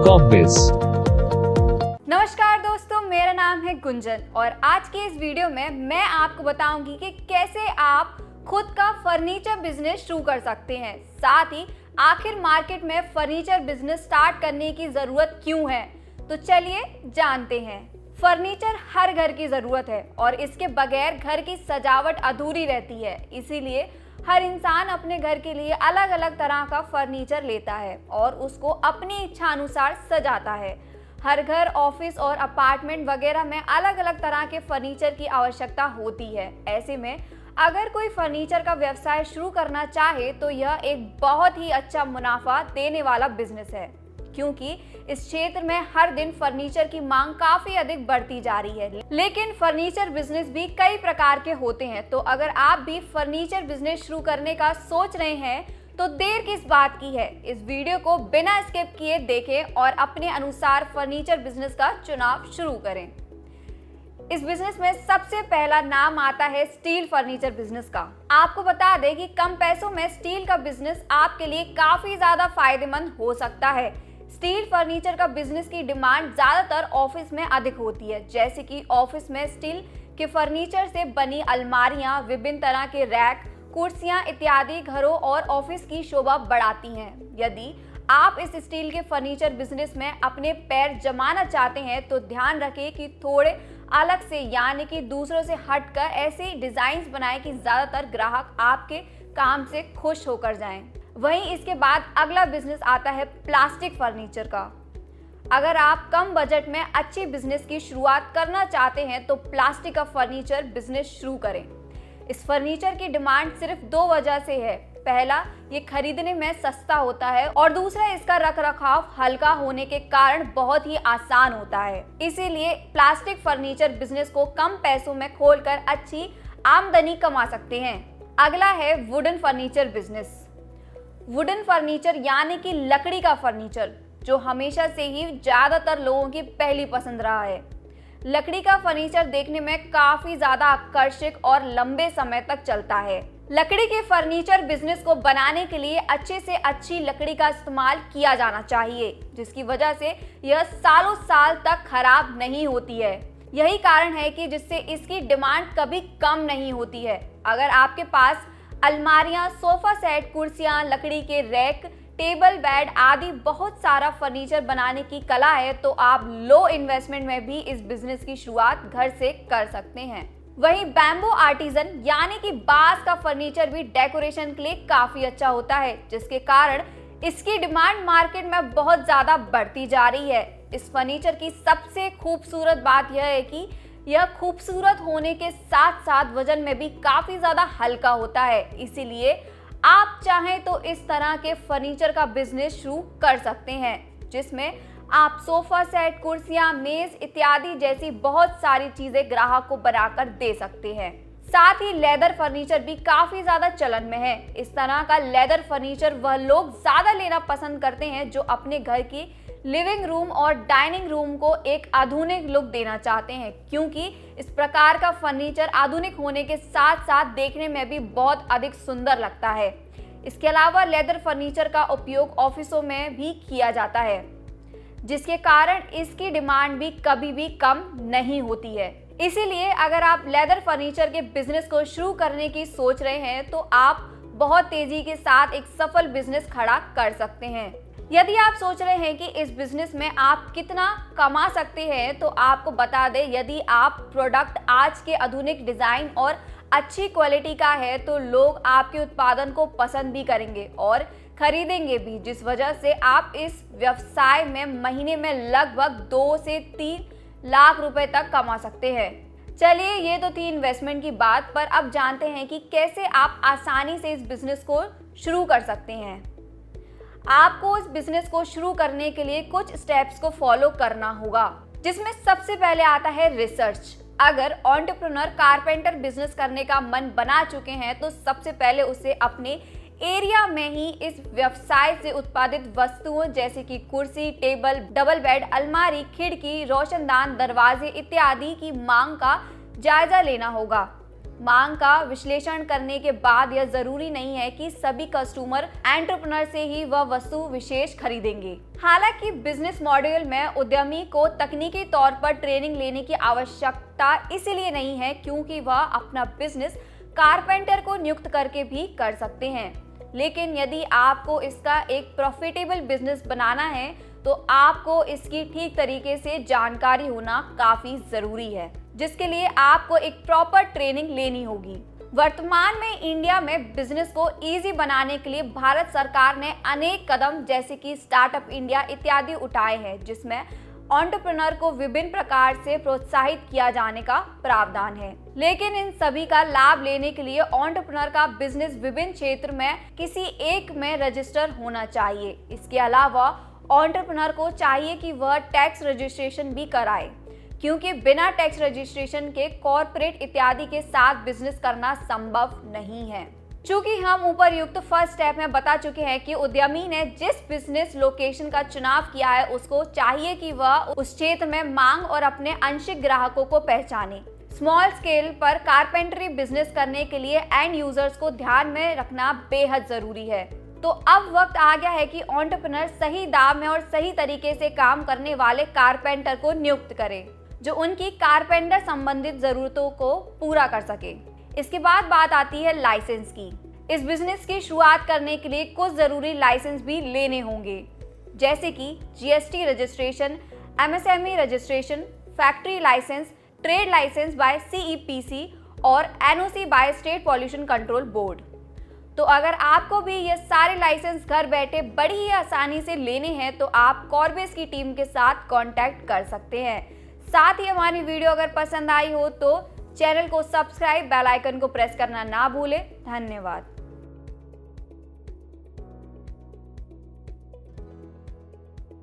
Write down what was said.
Shopbiz। नमस्कार दोस्तों, मेरा नाम है गुंजन और आज के इस वीडियो में मैं आपको बताऊंगी कि कैसे आप खुद का फर्नीचर बिजनेस शुरू कर सकते हैं। साथ ही आखिर मार्केट में फर्नीचर बिजनेस स्टार्ट करने की जरूरत क्यों है, तो चलिए जानते हैं। फर्नीचर हर घर की जरूरत है और इसके बगैर घर की सजावट अधूरी रहती है। इसीलिए हर इंसान अपने घर के लिए अलग अलग तरह का फर्नीचर लेता है और उसको अपनी इच्छा अनुसार सजाता है। हर घर, ऑफिस और अपार्टमेंट वगैरह में अलग अलग तरह के फर्नीचर की आवश्यकता होती है। ऐसे में अगर कोई फर्नीचर का व्यवसाय शुरू करना चाहे तो यह एक बहुत ही अच्छा मुनाफा देने वाला बिजनेस है, क्योंकि इस क्षेत्र में हर दिन फर्नीचर की मांग काफी अधिक बढ़ती जा रही है। लेकिन फर्नीचर बिजनेस भी कई प्रकार के होते हैं, तो अगर आप भी फर्नीचर बिजनेस शुरू करने का सोच रहे हैं तो देर किस बात की है। इस वीडियो को बिना स्किप किए देखें और अपने अनुसार फर्नीचर बिजनेस का चुनाव शुरू करें। इस बिजनेस में सबसे पहला नाम आता है स्टील फर्नीचर बिजनेस का। आपको बता दें कि कम पैसों में स्टील का बिजनेस आपके लिए काफी ज्यादा फायदेमंद हो सकता है। स्टील फर्नीचर का बिजनेस की डिमांड ज्यादातर ऑफिस में अधिक होती है, जैसे कि ऑफिस में स्टील के फर्नीचर से बनी अलमारियां, विभिन्न तरह के रैक, कुर्सियां इत्यादि घरों और ऑफिस की शोभा बढ़ाती हैं। यदि आप इस स्टील के फर्नीचर बिजनेस में अपने पैर जमाना चाहते हैं तो ध्यान रखें कि थोड़े अलग से, यानी कि दूसरों से हटकर ऐसे डिजाइन्स बनाएं कि ज्यादातर ग्राहक आपके काम से खुश होकर जाएं। वहीं इसके बाद अगला बिजनेस आता है प्लास्टिक फर्नीचर का। अगर आप कम बजट में अच्छी बिजनेस की शुरुआत करना चाहते हैं तो प्लास्टिक का फर्नीचर बिजनेस शुरू करें। इस फर्नीचर की डिमांड सिर्फ दो वजह से है। पहला, ये खरीदने में सस्ता होता है और दूसरा, इसका रखरखाव हल्का होने के कारण बहुत ही आसान होता है। इसीलिए प्लास्टिक फर्नीचर बिजनेस को कम पैसों में खोलकर अच्छी आमदनी कमा सकते हैं। अगला है wooden furniture business. Wooden furniture यानी कि लकड़ी का फर्नीचर, जो हमेशा से ही ज्यादातर लोगों की पहली पसंद रहा है। लकड़ी का फर्नीचर देखने में काफी ज्यादा आकर्षक और लंबे समय तक चलता है। लकड़ी के फर्नीचर बिजनेस को बनाने के लिए अच्छे से अच्छी लकड़ी का इस्तेमाल किया जाना चाहिए, जिसकी वजह से यह सालों साल तक खराब नहीं होती है। यही कारण है कि जिससे इसकी डिमांड कभी कम नहीं होती है। अगर आपके पास अलमारियां, सोफा सेट, कुर्सियां, लकड़ी के रैक, टेबल, बेड आदि बहुत सारा फर्नीचर बनाने की कला है तो आप लो इन्वेस्टमेंट में भी इस बिजनेस की शुरुआत घर से कर सकते हैं। वहीं बैम्बू आर्टिजन यानी कि बांस का फर्नीचर भी डेकोरेशन के लिए काफी अच्छा होता है, जिसके कारण इसकी डिमांड मार्केट में बहुत ज्यादा बढ़ती जा रही है। इस फर्नीचर की सबसे खूबसूरत बात यह है कि यह खूबसूरत होने के साथ साथ वजन में भी काफी ज्यादा हल्का होता है। इसीलिए आप चाहें तो इस तरह के फर्नीचर का बिजनेस शुरू कर सकते हैं, जिसमें आप सोफा सेट, कुर्सियां, मेज इत्यादि जैसी बहुत सारी चीजें ग्राहक को बनाकर दे सकते हैं। साथ ही लेदर फर्नीचर भी काफी ज्यादा चलन में है। इस तरह का लेदर फर्नीचर वह लोग ज्यादा लेना पसंद करते हैं जो अपने घर की लिविंग रूम और डाइनिंग रूम को एक आधुनिक लुक देना चाहते हैं, क्योंकि इस प्रकार का फर्नीचर आधुनिक होने के साथ साथ देखने में भी बहुत अधिक सुंदर लगता है। इसके अलावा लेदर फर्नीचर का उपयोग ऑफिसों में भी किया जाता है, जिसके कारण इसकी डिमांड भी कभी भी कम नहीं होती है। इसीलिए अगर आप लेदर फर्नीचर के बिजनेस को शुरू करने की सोच रहे हैं तो आप बहुत तेजी के साथ एक सफल बिजनेस खड़ा कर सकते हैं। यदि आप सोच रहे हैं कि इस बिजनेस में आप कितना कमा सकते हैं तो आपको बता दें, यदि आप प्रोडक्ट आज के आधुनिक डिजाइन और अच्छी क्वालिटी का है तो लोग आपके उत्पादन को पसंद भी करेंगे और खरीदेंगे भी, जिस वजह से आप इस व्यवसाय में महीने में लगभग 2 से 3 लाख रुपए तक कमा सकते हैं। चलिए, ये तो थी इन्वेस्टमेंट की बात, पर अब जानते हैं कि कैसे आप आसानी से इस बिजनेस को शुरू कर सकते हैं। आपको इस बिजनेस को शुरू करने के लिए कुछ स्टेप्स को फॉलो करना होगा, जिसमें सबसे पहले आता है रिसर्च। अगर एंटरप्रेन्योर कारपेंटर बिजनेस करने का मन बना चुके हैं तो सबसे पहले उसे अपने एरिया में ही इस व्यवसाय से उत्पादित वस्तुओं जैसे कि कुर्सी, टेबल, डबल बेड, अलमारी, खिड़की, रोशनदान, दरवाजे इत्यादि की मांग का जायजा लेना होगा। मांग का विश्लेषण करने के बाद यह जरूरी नहीं है कि सभी कस्टमर एंटरप्रेन्योर से ही वह वस्तु विशेष खरीदेंगे। हालांकि बिजनेस मॉडल में उद्यमी को तकनीकी तौर पर ट्रेनिंग लेने की आवश्यकता इसलिए नहीं है क्योंकि वह अपना बिजनेस कारपेंटर को नियुक्त करके भी कर सकते हैं। लेकिन यदि आपको इसका एक प्रॉफिटेबल बिजनेस बनाना है तो आपको इसकी ठीक तरीके से जानकारी होना काफी जरूरी है, जिसके लिए आपको एक प्रॉपर ट्रेनिंग लेनी होगी। वर्तमान में इंडिया में बिजनेस को इजी बनाने के लिए भारत सरकार ने अनेक कदम जैसे कि स्टार्टअप इंडिया इत्यादि उठाए हैं, जिसमें एंटरप्रेन्योर को विभिन्न प्रकार से प्रोत्साहित किया जाने का प्रावधान है। लेकिन इन सभी का लाभ लेने के लिए एंटरप्रेन्योर का बिजनेस विभिन्न क्षेत्र में किसी एक में रजिस्टर होना चाहिए। इसके अलावा एंटरप्रेन्योर को चाहिए कि वह टैक्स रजिस्ट्रेशन भी कराए, क्योंकि बिना टैक्स रजिस्ट्रेशन के कॉर्पोरेट इत्यादि के साथ बिजनेस करना संभव नहीं है। चूंकि हम ऊपरयुक्त फर्स्ट स्टेप में बता चुके हैं कि उद्यमी ने जिस बिजनेस लोकेशन का चुनाव किया है उसको चाहिए कि वह उस क्षेत्र में मांग और अपने आंशिक ग्राहकों को पहचाने। स्मॉल स्केल पर कारपेंटरी बिजनेस करने के लिए एंड यूजर्स को ध्यान में रखना बेहद जरूरी है। तो अब वक्त आ गया है कि एंटरप्रेन्योर सही दाम में और सही तरीके से काम करने वाले कारपेंटर को नियुक्त करे, जो उनकी कारपेंटर संबंधित जरूरतों को पूरा कर सके। इसके बाद बात आती है लाइसेंस की। इस बिजनेस की शुरुआत करने के लिए कुछ जरूरी लाइसेंस भी लेने होंगे, जैसे कि GST registration, MSME registration, factory licence, trade licence by CEPC और NOC by state pollution control board. तो अगर आपको भी ये सारे लाइसेंस घर बैठे बड़ी ही आसानी से लेने हैं तो आप कॉर्बेस की टीम के साथ कांटेक्ट कर सकते हैं। साथ ही हमारी वीडियो अगर पसंद आई हो तो चैनल को सब्सक्राइब, बेल आइकन को प्रेस करना ना भूलें। धन्यवाद।